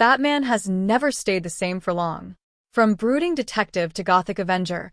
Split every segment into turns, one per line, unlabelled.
Batman has never stayed the same for long. From brooding detective to gothic avenger,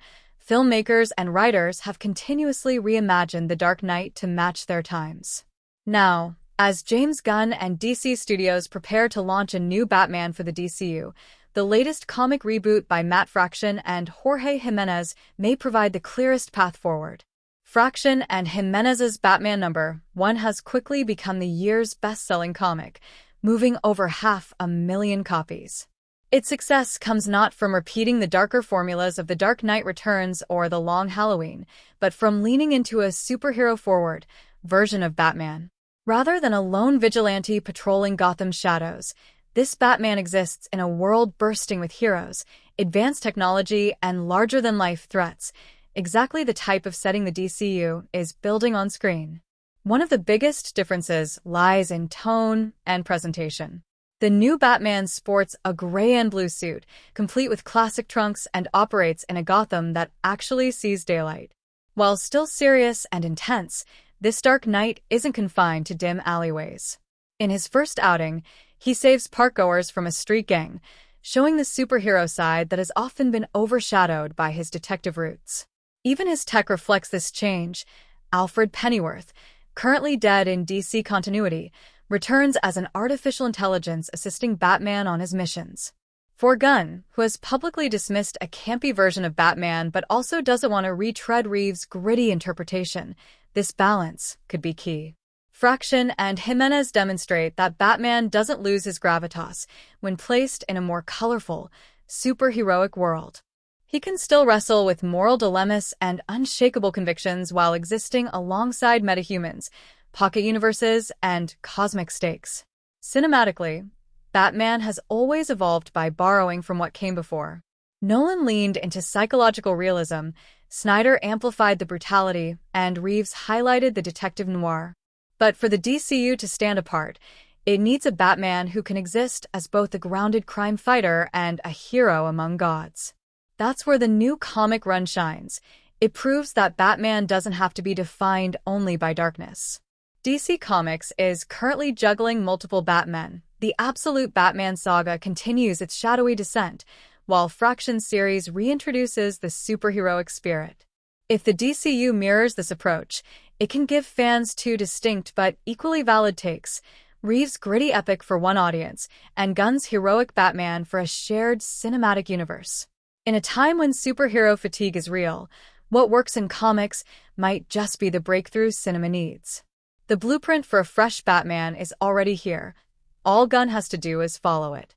filmmakers and writers have continuously reimagined the Dark Knight to match their times. Now, as James Gunn and DC Studios prepare to launch a new Batman for the DCU, the latest comic reboot by Matt Fraction and Jorge Jimenez may provide the clearest path forward. Fraction and Jimenez's Batman #1 has quickly become the year's best-selling comic, moving over 500,000 copies. Its success comes not from repeating the darker formulas of The Dark Knight Returns or The Long Halloween, but from leaning into a superhero-forward version of Batman. Rather than a lone vigilante patrolling Gotham's shadows, this Batman exists in a world bursting with heroes, advanced technology, and larger-than-life threats, exactly the type of setting the DCU is building on screen. One of the biggest differences lies in tone and presentation. The new Batman sports a gray and blue suit, complete with classic trunks, and operates in a Gotham that actually sees daylight. While still serious and intense, this Dark Knight isn't confined to dim alleyways. In his first outing, he saves parkgoers from a street gang, showing the superhero side that has often been overshadowed by his detective roots. Even his tech reflects this change. Alfred Pennyworth, currently dead in DC continuity, returns as an artificial intelligence assisting Batman on his missions. For Gunn, who has publicly dismissed a campy version of Batman but also doesn't want to retread Reeves' gritty interpretation, this balance could be key. Fraction and Jimenez demonstrate that Batman doesn't lose his gravitas when placed in a more colorful, superheroic world. He can still wrestle with moral dilemmas and unshakable convictions while existing alongside metahumans, pocket universes, and cosmic stakes. Cinematically, Batman has always evolved by borrowing from what came before. Nolan leaned into psychological realism, Snyder amplified the brutality, and Reeves highlighted the detective noir. But for the DCU to stand apart, it needs a Batman who can exist as both a grounded crime fighter and a hero among gods. That's where the new comic run shines. It proves that Batman doesn't have to be defined only by darkness. DC Comics is currently juggling multiple Batmen. The Absolute Batman saga continues its shadowy descent, while Fraction series reintroduces the superheroic spirit. If the DCU mirrors this approach, it can give fans two distinct but equally valid takes: Reeves' gritty epic for one audience, and Gunn's heroic Batman for a shared cinematic universe. In a time when superhero fatigue is real, what works in comics might just be the breakthrough cinema needs. The blueprint for a fresh Batman is already here. All Gunn has to do is follow it.